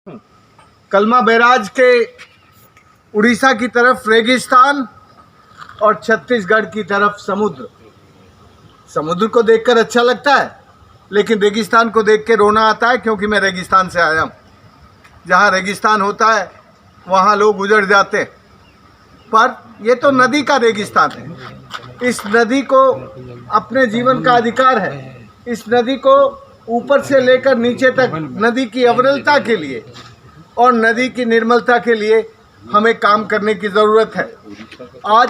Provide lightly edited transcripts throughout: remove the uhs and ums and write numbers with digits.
कलमा बैराज के उड़ीसा की तरफ रेगिस्तान और छत्तीसगढ़ की तरफ समुद्र। समुद्र को देखकर अच्छा लगता है, लेकिन रेगिस्तान को देख के रोना आता है, क्योंकि मैं रेगिस्तान से आया हूँ। जहाँ रेगिस्तान होता है वहाँ लोग उजड़ जाते हैं, पर ये तो नदी का रेगिस्तान है। इस नदी को अपने जीवन का अधिकार है। इस नदी को ऊपर से लेकर नीचे तक नदी की अविरलता के लिए और नदी की निर्मलता के लिए हमें काम करने की ज़रूरत है। आज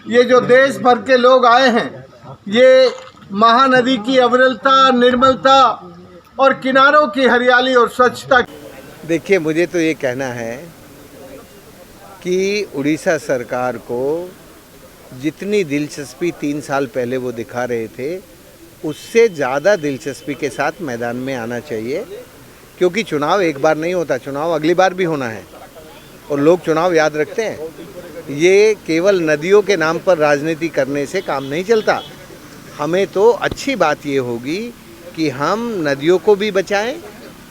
ये जो देश भर के लोग आए हैं, ये महानदी की अविरलता, निर्मलता और किनारों की हरियाली और स्वच्छता। देखिए, मुझे तो ये कहना है कि उड़ीसा सरकार को जितनी दिलचस्पी 3 साल पहले वो दिखा रहे थे, उससे ज़्यादा दिलचस्पी के साथ मैदान में आना चाहिए, क्योंकि चुनाव एक बार नहीं होता, चुनाव अगली बार भी होना है और लोग चुनाव याद रखते हैं। ये केवल नदियों के नाम पर राजनीति करने से काम नहीं चलता। हमें तो अच्छी बात ये होगी कि हम नदियों को भी बचाएं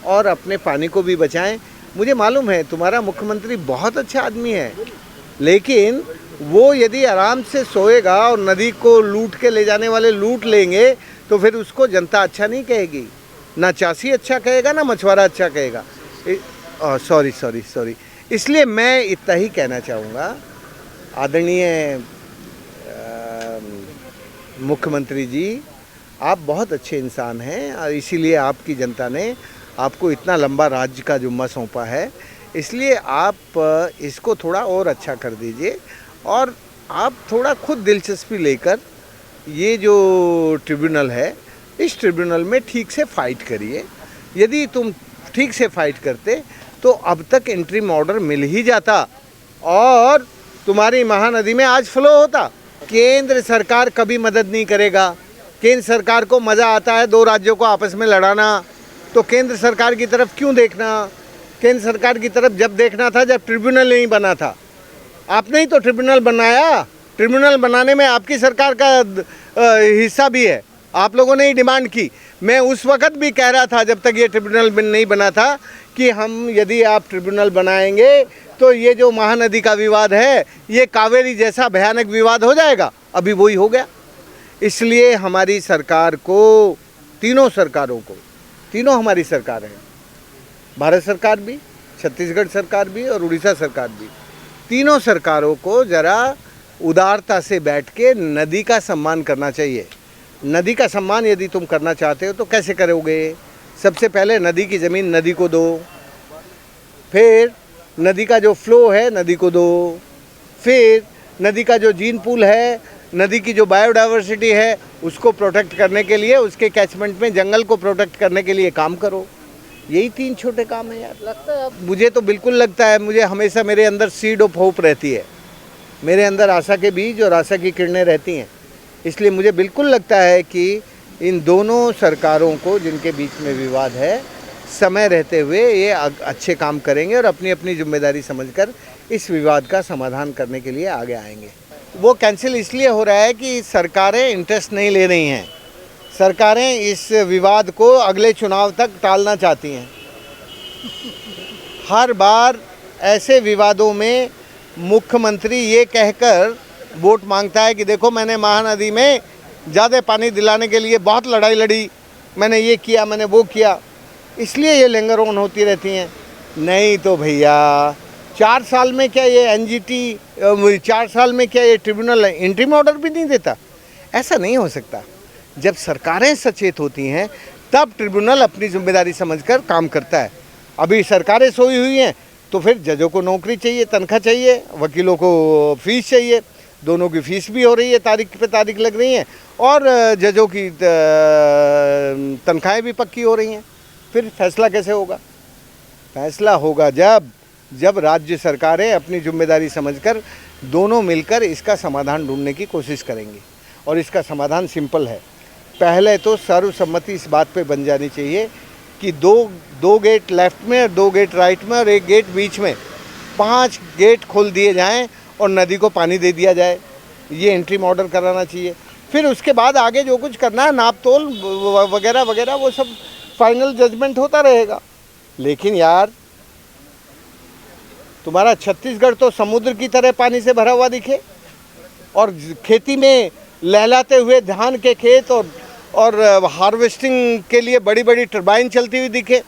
और अपने पानी को भी बचाएं। मुझे मालूम है तुम्हारा मुख्यमंत्री बहुत अच्छा आदमी है, लेकिन वो यदि आराम से सोएगा और नदी को लूट के ले जाने वाले लूट लेंगे तो फिर उसको जनता अच्छा नहीं कहेगी, ना चासी अच्छा कहेगा, ना मछुआरा अच्छा कहेगा। सॉरी। इसलिए मैं इतना ही कहना चाहूँगा, आदरणीय मुख्यमंत्री जी, आप बहुत अच्छे इंसान हैं और इसीलिए आपकी जनता ने आपको इतना लंबा राज्य का जुम्मा सौंपा है। इसलिए आप इसको थोड़ा और अच्छा कर दीजिए और आप थोड़ा खुद दिलचस्पी लेकर ये जो ट्रिब्यूनल है, इस ट्रिब्यूनल में ठीक से फाइट करिए। यदि तुम ठीक से फाइट करते तो अब तक इंटरिम ऑर्डर मिल ही जाता और तुम्हारी महानदी में आज फ्लो होता। केंद्र सरकार कभी मदद नहीं करेगा। केंद्र सरकार को मज़ा आता है 2 राज्यों को आपस में लड़ाना, तो केंद्र सरकार की तरफ क्यों देखना? केंद्र सरकार की तरफ जब देखना था जब ट्रिब्यूनल नहीं बना था। आपने ही तो ट्रिब्यूनल बनाया। ट्रिब्यूनल बनाने में आपकी सरकार का हिस्सा भी है, आप लोगों ने ही डिमांड की। मैं उस वक्त भी कह रहा था जब तक ये ट्रिब्यूनल नहीं बना था कि हम यदि आप ट्रिब्यूनल बनाएंगे तो ये जो महानदी का विवाद है ये कावेरी जैसा भयानक विवाद हो जाएगा। अभी वही हो गया। इसलिए हमारी सरकार को, तीनों सरकारों को, तीनों हमारी सरकार हैं, भारत सरकार भी, छत्तीसगढ़ सरकार भी और उड़ीसा सरकार भी, तीनों सरकारों को ज़रा उदारता से बैठ के नदी का सम्मान करना चाहिए। नदी का सम्मान यदि तुम करना चाहते हो तो कैसे करोगे? सबसे पहले नदी की ज़मीन नदी को दो, फिर नदी का जो फ्लो है नदी को दो, फिर नदी का जो जीन पूल है, नदी की जो बायोडाइवर्सिटी है उसको प्रोटेक्ट करने के लिए, उसके कैचमेंट में जंगल को प्रोटेक्ट करने के लिए काम करो। यही 3 छोटे काम है यार। लगता है, मुझे तो बिल्कुल लगता है, मुझे हमेशा मेरे अंदर सीड ऑफ होप रहती है, मेरे अंदर आशा के बीज और आशा की किरणें रहती हैं। इसलिए मुझे बिल्कुल लगता है कि इन दोनों सरकारों को, जिनके बीच में विवाद है, समय रहते हुए ये अच्छे काम करेंगे और अपनी अपनी जिम्मेदारी समझकर इस विवाद का समाधान करने के लिए आगे आएंगे। वो कैंसिल इसलिए हो रहा है कि सरकारें इंटरेस्ट नहीं ले रही हैं। सरकारें इस विवाद को अगले चुनाव तक टालना चाहती हैं। हर बार ऐसे विवादों में मुख्यमंत्री ये कहकर वोट मांगता है कि देखो मैंने महानदी में ज़्यादा पानी दिलाने के लिए बहुत लड़ाई लड़ी, मैंने ये किया, मैंने वो किया, इसलिए ये लिंगर ऑन होती रहती हैं। नहीं तो भैया 4 साल में क्या ये एनजीटी, 4 साल में क्या ये ट्रिब्यूनल इंटरिम ऑर्डर भी नहीं देता? ऐसा नहीं हो सकता। जब सरकारें सचेत होती हैं तब ट्रिब्यूनल अपनी जिम्मेदारी समझकर काम करता है। अभी सरकारें सोई हुई हैं तो फिर जजों को नौकरी चाहिए, तनख्वाह चाहिए, वकीलों को फीस चाहिए, दोनों की फीस भी हो रही है, तारीख पे तारीख लग रही हैं और जजों की तनख्वाहें भी पक्की हो रही हैं। फिर फैसला कैसे होगा? फैसला होगा जब राज्य सरकारें अपनी जिम्मेदारी समझकर दोनों मिलकर इसका समाधान ढूंढने की कोशिश करेंगी। और इसका समाधान सिंपल है। पहले तो सर्वसम्मति इस बात पे बन जानी चाहिए कि दो गेट लेफ्ट में और 2 गेट राइट में और 1 गेट बीच में, 5 गेट खोल दिए जाएं और नदी को पानी दे दिया जाए। ये इंटरिम ऑर्डर कराना चाहिए। फिर उसके बाद आगे जो कुछ करना है, नाप तोल वगैरह वगैरह, वो सब फाइनल जजमेंट होता रहेगा। लेकिन यार तुम्हारा छत्तीसगढ़ तो समुद्र की तरह पानी से भरा हुआ दिखे, और खेती में लहलाते हुए धान के खेत और हार्वेस्टिंग के लिए बड़ी बड़ी टरबाइन चलती हुई दिखे,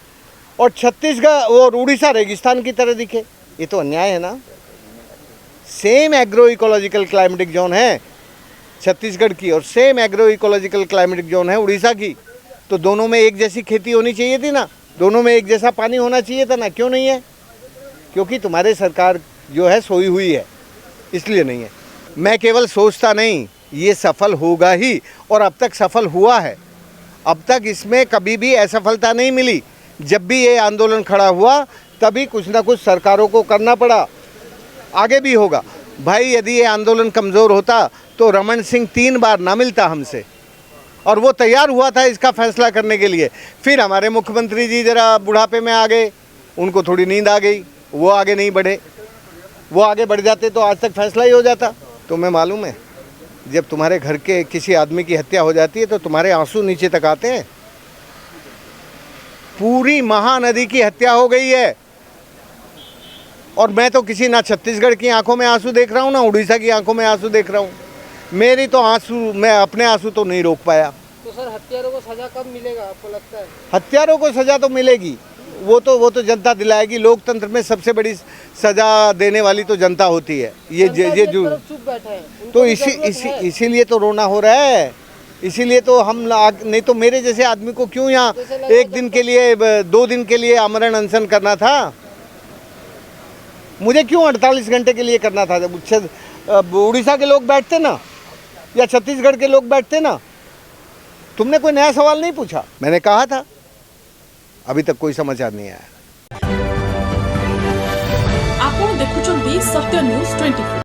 और छत्तीसगढ़ और उड़ीसा रेगिस्तान की तरह दिखे। ये तो अन्याय है ना। Same agro ecological climatic zone है छत्तीसगढ़ की और same agro ecological climatic zone है उड़ीसा की, तो दोनों में एक जैसी खेती होनी चाहिए थी ना, दोनों में एक जैसा पानी होना चाहिए था ना। क्यों नहीं है? क्योंकि तुम्हारी सरकार जो है सोई हुई है, इसलिए नहीं है। मैं केवल सोचता नहीं, ये सफल होगा ही, और अब तक सफल हुआ है। अब तक इसमें कभी भी असफलता नहीं मिली। जब भी ये आंदोलन खड़ा हुआ तभी कुछ ना कुछ सरकारों को करना पड़ा, आगे भी होगा। भाई यदि ये आंदोलन कमज़ोर होता तो रमन सिंह 3 बार ना मिलता हमसे, और वो तैयार हुआ था इसका फैसला करने के लिए। फिर हमारे मुख्यमंत्री जी ज़रा बुढ़ापे में आ गए, उनको थोड़ी नींद आ गई, वो आगे नहीं बढ़े। वो आगे बढ़ जाते तो आज तक फैसला ही हो जाता। तुम्हें मालूम है, जब तुम्हारे घर के किसी आदमी की हत्या हो जाती है तो तुम्हारे आंसू नीचे तक आते हैं। पूरी महानदी की हत्या हो गई है, और मैं तो किसी ना छत्तीसगढ़ की आंखों में आंसू देख रहा हूँ ना उड़ीसा की आंखों में आंसू देख रहा हूँ। मेरी तो आंसू, मैं अपने आंसू तो नहीं रोक पाया। तो सर हत्यारों को सजा कब मिलेगा आपको लगता है? हत्यारों को सजा तो मिलेगी, वो तो जनता दिलाएगी। लोकतंत्र में सबसे बड़ी सजा देने वाली तो जनता होती है। ये जो चुप बैठे हैं, तो इसीलिए तो रोना हो रहा है, इसीलिए तो हम नहीं तो मेरे जैसे आदमी को क्यों यहाँ 1 दिन के लिए 2 दिन के लिए आमरण अनशन करना था? मुझे क्यों 48 घंटे के लिए करना था? जब उड़ीसा के लोग बैठते ना या छत्तीसगढ़ के लोग बैठते ना, तुमने कोई नया सवाल नहीं पूछा। मैंने कहा था, अभी तक कोई समाचार नहीं आया। आपण देखुछंती सत्य न्यूज 24।